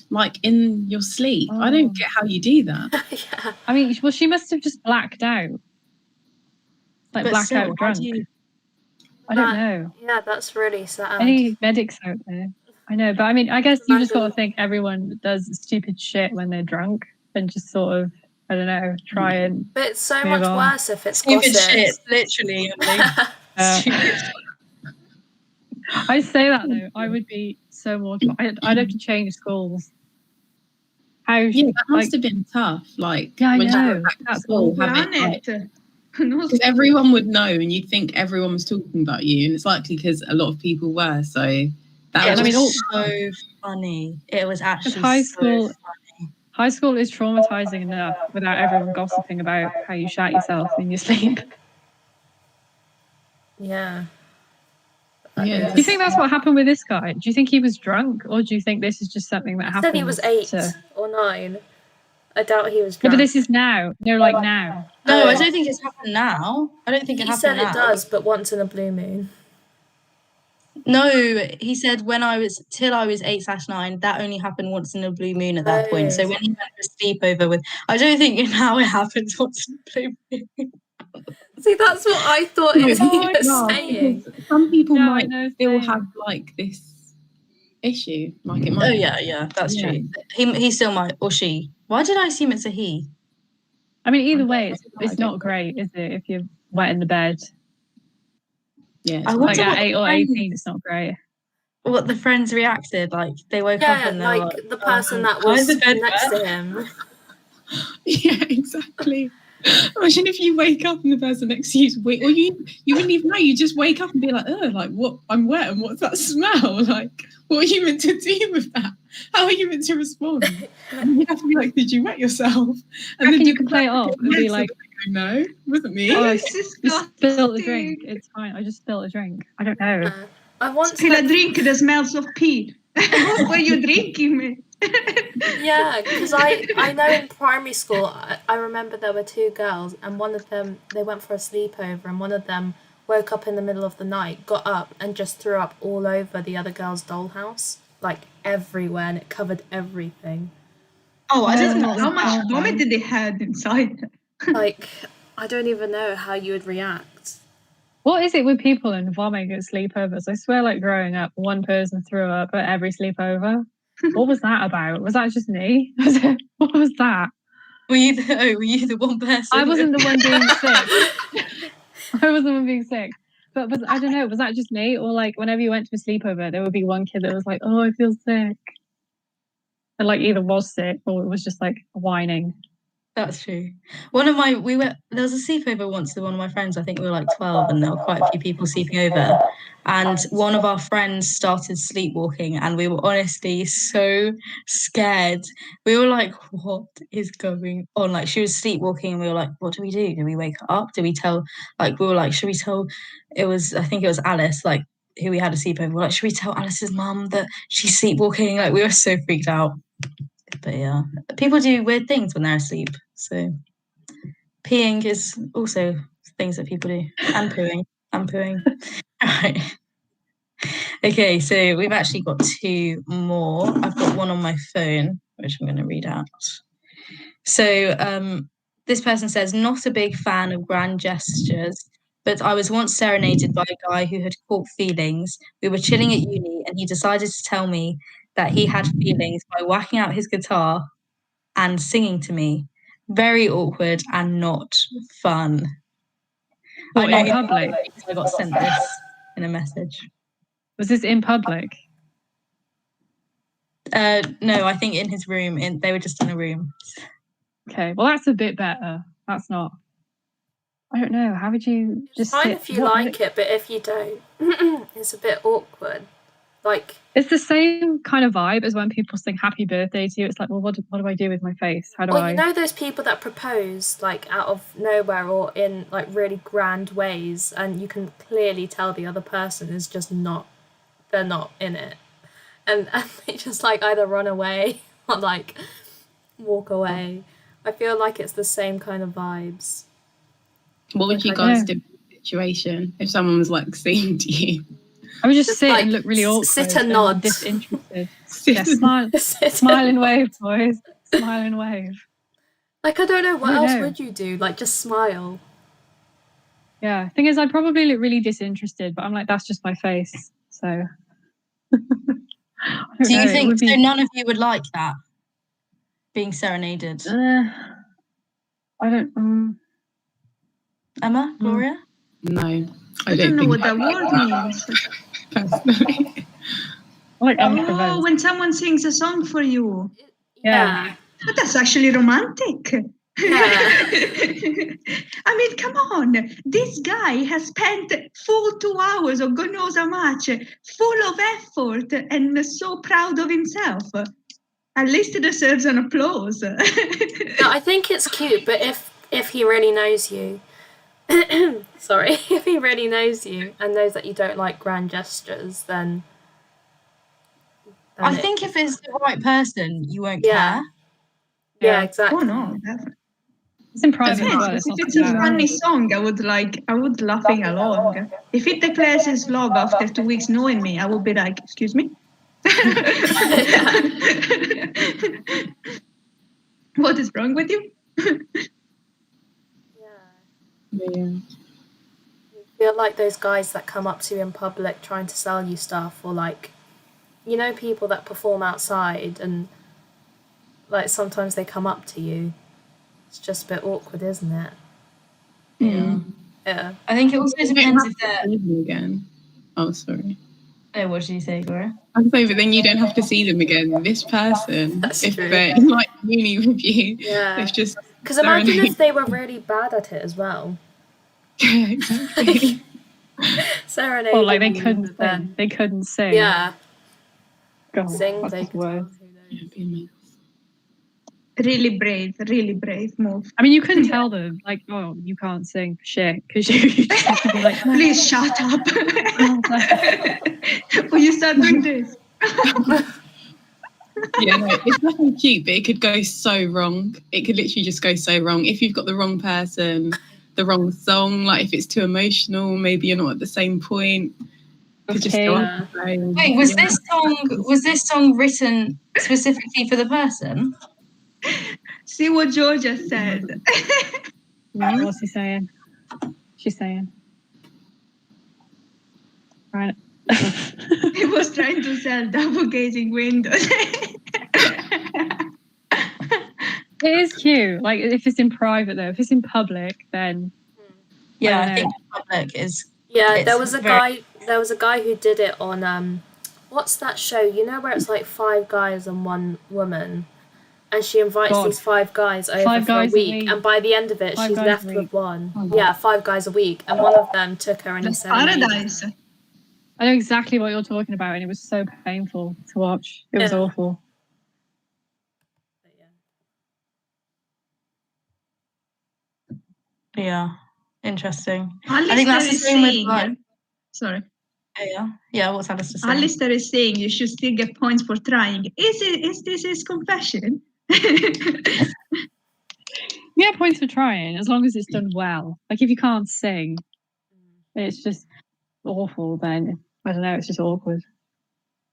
Like in your sleep. I don't get how you do that. Yeah. I mean, well, she must have just blacked out. Like but blackout still, how drunk. do you? I don't That- know. Yeah, that's really sad. Any medics out there? I know, but I mean, I guess you just got to Imagine- think everyone does stupid shit when they're drunk and just sort of, I don't know, try and. But it's so Move much on. worse if it's Stupid gossip. shit, literally. Emily. Stupid shit. I say that though, I would be so mortified. I'd have to change schools. How? Yeah, that must like, have been tough. Like, Yeah, I when you know. go back to That's school, awful. having, like, Planet. No, because everyone would know, and you'd think everyone was talking about you, and it's likely because a lot of people were. So that It was I mean, was so funny. It was actually high so school- funny. high school is traumatizing enough without everyone gossiping about how you shat yourself in your sleep. Yeah. Yeah. Do you think that's what happened with this guy? Do you think he was drunk, or do you think this is just something that He happened? said he was 8 to- or 9. I doubt he was No, drunk. but this is now. No, like now. No, I Oh. don't think it's happened now. I don't think it He happened said now. it does, but once in a blue moon. No, he said when I was till I was 8/9, that only happened once in a blue moon at that point. So Oh. when he went for sleepover with, I don't think now it happens once in a blue moon. See, that's what I thought No, he was no, saying. because some people Yeah, might no, still same. have like this issue. Like it might. Oh yeah, that's Yeah. true. He still might, or she. Why did I assume it's a he? I mean, either way, I it's don't not know. great, is it? If you're wet in the bed, Yeah. I it's wonder like like- what at 8 or friends- 18, it's not great. What the friends reacted like? They woke up Yeah, and they were like the person that "Why is was the bed next wet?" to him. Yeah, exactly. Imagine if you wake up and the person next to you's wet, or you wouldn't even know. You just wake up and be like, "Oh, like what? I'm wet, and what's that smell? Like, what are you meant to do with that? How are you meant to respond?" And you have to be like, "Did you wet yourself?" I reckon you do can the play it person off get and be wet so like, that they go, "No, it wasn't me." Oh, It's you spilled a disgusting. drink. It's fine. I just spilled a drink. I don't know. I once Spill a had- drink that smells of pee. What were you drinking, man? Yeah, because I know in primary school, I remember there were 2 girls, and one of them, they went for a sleepover, and one of them woke up in the middle of the night, got up, and just threw up all over the other girl's dollhouse, like everywhere, and it covered everything. Oh, I Just don't know know. how much vomit did they had inside. Like, I don't even know how you would react. What is it with people and vomiting at sleepovers? I swear, like growing up, one person threw up at every sleepover. What was that about? Was that just me? What was that? Were you the one person? I wasn't the one being sick. I wasn't the one being sick. But I don't know, was that just me? Or like whenever you went to a sleepover, there would be one kid that was like, "Oh, I feel sick." And like either was sick or it was just like whining. That's true. There was a sleepover once with one of my friends. I think we were like 12 and there were quite a few people sleeping over. And one of our friends started sleepwalking and we were honestly so scared. We were like, what is going on? Like she was sleepwalking and we were like, what do we do? Do we wake her up? Do we tell, like, we were like, should we tell, I think it was Alice, like who we had a sleepover. We were like, should we tell Alice's mum that she's sleepwalking? Like we were so freaked out. But yeah, people do weird things when they're asleep. So peeing is also things that people do, and pooing. Right. Okay, so we've actually got 2 more. I've got one on my phone, which I'm going to read out. So this person says, not a big fan of grand gestures, but I was once serenaded by a guy who had caught feelings. We were chilling at uni and he decided to tell me that he had feelings by whacking out his guitar and singing to me. Very awkward and not fun. What, know in him public? because I got sent this in a message. Was this in public? No, I think in his room. They were just in a room. Okay, well that's a bit better. That's not. I don't know. How would you It's just fine sit? if you like it, but if you don't, it's a bit awkward. Like, It's the same kind of vibe as when people sing "Happy Birthday" to you. It's like, well, what do I do with my face? How do or I? you know those people that propose like out of nowhere or in like really grand ways, and you can clearly tell the other person is just not, they're not in it, and they just like either run away or like walk away. I feel like it's the same kind of vibes. What would you I guys know. do in the situation if someone was like singing to you? I would just Just, sit like, and look really awkward. sit and nod. disinterested. Sit Yeah, and- smile and wave, boys. Smile and wave. Like, I don't know, what I don't else know. would you do? Like, just smile. Yeah. Thing is, I probably look really disinterested, but I'm like, that's just my face. So. I don't Do you know, it think would so? be- None of you would like that, being serenaded. I don't. Emma, Gloria. No, I don't know think what I that like word that, means. personally. Like Oh, unprovoked. when someone sings a song for you. Yeah. But that's actually romantic. Yeah. I mean, come on. This guy has spent full 2 hours or God knows how much, full of effort and so proud of himself. At least he deserves an applause. No, I think it's cute, but if he really knows you, sorry, if he really knows you and knows that you don't like grand gestures, then I think if it's the right person, you won't care. Yeah, exactly. Oh no, definitely. It's in private as Yes, well. if It's not it's a about- funny song, I would laughing along. If it declares his love after 2 weeks knowing me, I would be like, excuse me? What is wrong with you? Yeah. You feel like those guys that come up to you in public trying to sell you stuff, or like, you know, people that perform outside and like sometimes they come up to you. It's just a bit awkward, isn't it? Yeah. Yeah. I think it also You don't depends have if to they're. see them again. Oh, sorry. Oh, what did you say, Gloria? I say, but then you don't have to see them again. This person, That's if true. they're in like uni with you, Yeah. they've just Because imagine if they were really bad at it as well. yeah, exactly. Serenade. Or like they couldn't sing. They couldn't sing. Yeah. God, Sing, that's they just could worse. who knows. Yeah, be amazing. Really brave move. I mean, you couldn't tell them like, oh, you can't sing for shit because you just have to be like, Please shut up. Will you start doing this? Yeah, no, it's nothing cute, but it could go so wrong. It could literally just go so wrong if you've got the wrong person, the wrong song. Like if it's too emotional, maybe you're not at the same point. Could just go Okay. off the phone. Wait, was Yeah. this song written specifically for the person? See what Georgia said. What's he saying? She's saying. Right. He was trying to sell double gazing windows. It is cute. Like if it's in private though, if it's in public, then Yeah, I I don't think know. public is. Yeah, It's there was a very- guy who did it on what's that show? You know where it's like 5 guys and 1 woman, and she invites God. these 5 guys over 5 for guys a a week, week. and by the end of it, 5 she's guys left a with week. 1. Oh, Yeah, 5 guys a week, and one of them took her and he That's serenaded paradise. her. I know exactly what you're talking about, and it was so painful to watch. It was Yeah. awful. But yeah. Yeah, interesting. Alistair I think that's the is same with saying, like. sorry. Yeah. What's Alistair saying? Alistair is saying you should still get points for trying. Is this his confession? Yeah, points for trying, as long as it's done well. Like if you can't sing, it's just awful. Then I don't know. It's just awkward.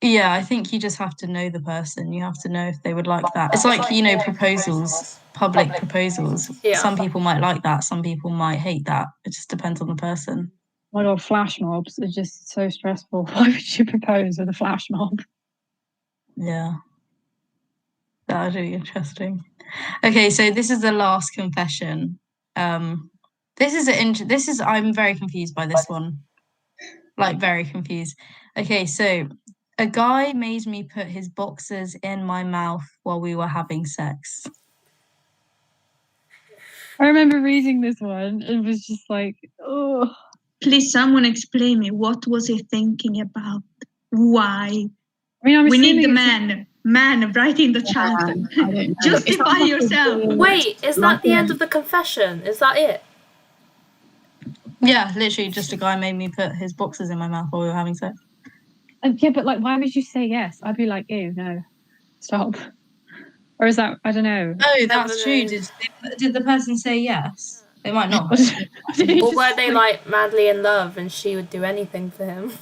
Yeah, I think you just have to know the person. You have to know if they would like that. It's like, proposals, public proposals. Yeah. Some people might like that. Some people might hate that. It just depends on the person. Oh my god, flash mobs are just so stressful. Why would you propose with a flash mob? Yeah. That would be interesting. Okay, so this is the last confession. I'm very confused by this one. Like very confused. Okay, so a guy made me put his boxers in my mouth while we were having sex. I remember reading this one. It was just like, oh. Please, someone explain me. What was he thinking about? Why? I mean, I'm We need the assuming it's- man right in the chat. I don't know. Justify yourself. Wait, is that the end of the confession? Is that it? Yeah, literally just a guy made me put his boxers in my mouth while we were having sex. Yeah, but like, why would you say yes? I'd be like, ew, no, stop. Or is that, I don't know. Oh, that's Never true. know. Did the person say yes? They might not. Or were they like madly in love and she would do anything for him?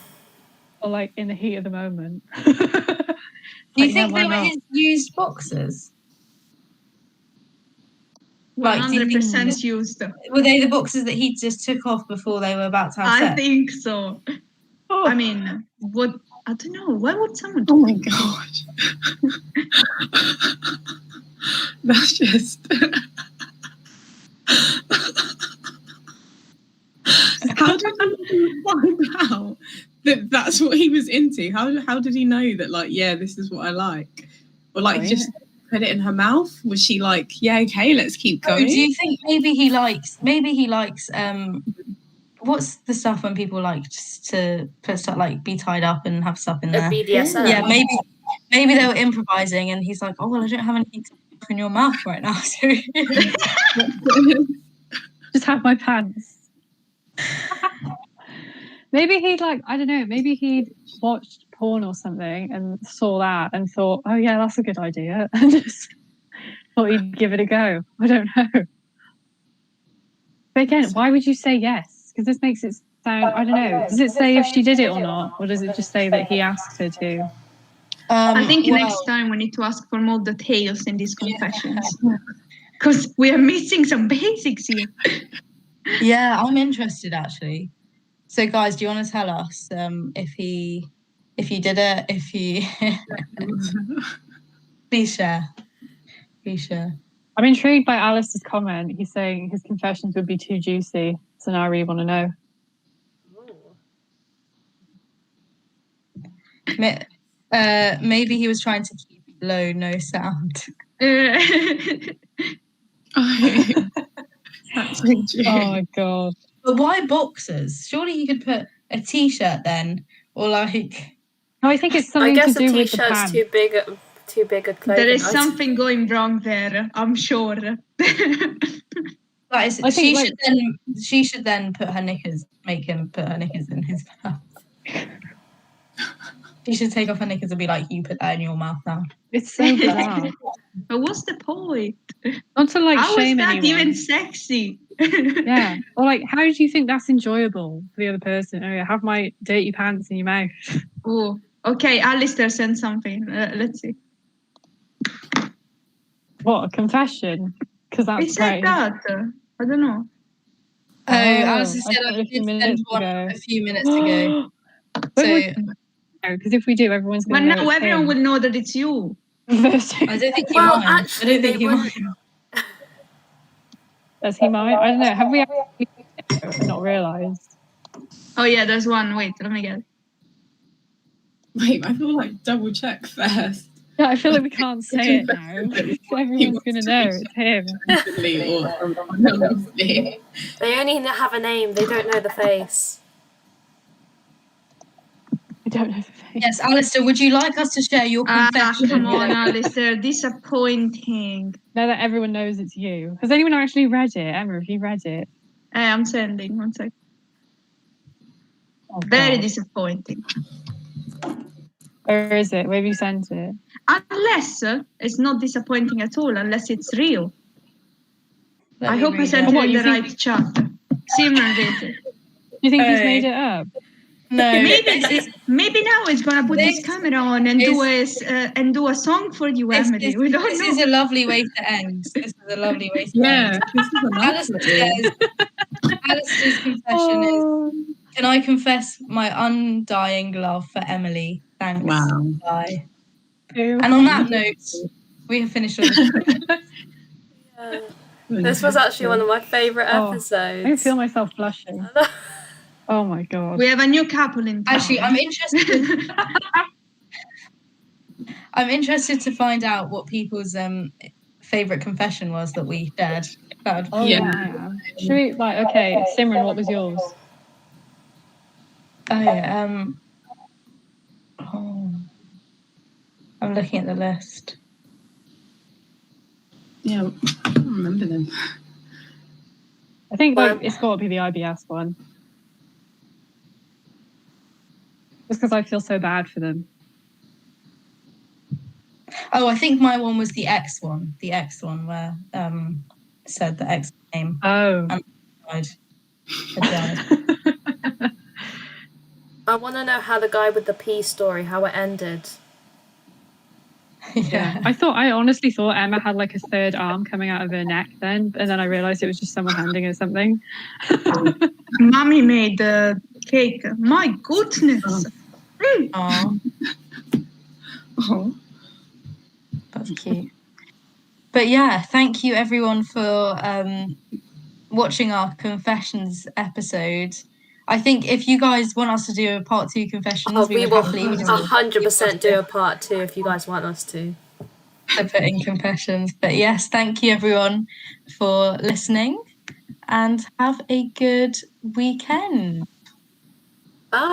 Or like in the heat of the moment. Do you Like, think why they were not? his used boxers? Like, do you think 100% used. were they the boxes that he just took off before they were about to have I sex? think so. I mean, what? I don't know. Why would someone do Oh my gosh. That's just. How did he find out that that's what he was into? How did he know that, like, yeah, this is what I like? Or like Right. just put it in her mouth? Was she like, yeah, okay, let's keep Oh, going? do you think maybe he likes what's the stuff when people like to put stuff like be tied up and have stuff in A there? BDSM. Yeah, maybe they were improvising and he's like, oh well, I don't have anything to put in your mouth right now. So Just have my pants. Maybe he'd like, I don't know, maybe he'd watched porn or something and saw that and thought, oh yeah, that's a good idea. And just thought he'd give it a go. I don't know. But again, why would you say yes? Because this makes it sound, I don't know. Does it say if she did it or not? Or does it just say that he asked her to? I think well, next time we need to ask for more details in these confessions. Because we are missing some basics here. yeah, I'm interested actually. So guys, do you want to tell us if you did it, if you please share. I'm intrigued by Alistair's comment. He's saying his confessions would be too juicy. So now I really want to know. Maybe he was trying to keep low, no sound. That's so true. Oh my god. But why boxers? Surely you could put a t-shirt then, or like. No, I think it's I something to guess a do with the t-shirt's pants. too big a clothing. There is item. something going wrong there, I'm sure. Like, I think, she should then put her knickers, make him put her knickers in his mouth. She should take off her knickers and be like, you put that in your mouth now. It's so bizarre. But what's the point? Not to like How is shame that anyone. even sexy? Yeah. Or like, how do you think that's enjoyable for the other person? Oh yeah, have my dirty pants in your mouth. Oh, okay. Alistair sent something. Let's see. What, a confession? Because that's It said great. that. I don't know. Oh, Alice I said thought I a did few send minutes one ago. a few minutes ago. So Because if we do, everyone's But going to know. now it's everyone him. will know that it's you. I don't think he Well, minds. actually, I don't think they he wouldn't. minds. Does he mind? I don't know. Have we actually not realised? Oh yeah, there's one. Wait, let me get it. Wait, I feel like double check first. Yeah, I feel like we can't say it now. Everyone's going to know it's him. Or anonymously. They only have a name. They don't know the face. I don't know the face. Yes, Alistair, would you like us to share your confession? Come on, Alistair. Disappointing. Now that everyone knows it's you. Has anyone actually read it? Emma, have you read it? I'm sending. One sec. Oh, Very God. disappointing. Where is it? Where have you sent it? Unless it's not disappointing at all, unless it's real. Let I me hope I read sent it. it What, in you the think- right chat. Simran read it. Do you think he's Oh. made it up? No, Maybe now he's gonna put his This camera on and do a song for you, Emily. We don't this know. is a lovely way to end. This is a lovely way to Yeah, end. this is a nice Alistair says, Alistair's confession is, can I confess my undying love for Emily? Thanks. Wow. Bye. Who? And on that note, we have finished all this. This was actually one of my favourite Oh, episodes. I can feel myself blushing. Oh my god. We have a new couple in town. Actually, I'm interested to find out what people's favourite confession was that we shared. Oh Yeah. yeah. Should we like okay, Simran, what was yours? Oh yeah. I'm looking at the list. Yeah, I don't remember them. I think like it's gotta be the IBS one. Just because I feel so bad for them. Oh, I think my one was the X one. The X one where said the X name Oh. died. Had died. I want to know how the guy with the pea story, how it ended. Yeah. I honestly thought Emma had like a third arm coming out of her neck then, and then I realized it was just someone handing her something. Mommy made the cake. My goodness. Oh, Oh, that's cute. But yeah, thank you everyone for watching our confessions episode. I think if you guys want us to do a part 2 confessions, we would will happily. We just 100% do a part 2 if you guys want us to. to put in confessions. But yes, thank you everyone for listening, and have a good weekend.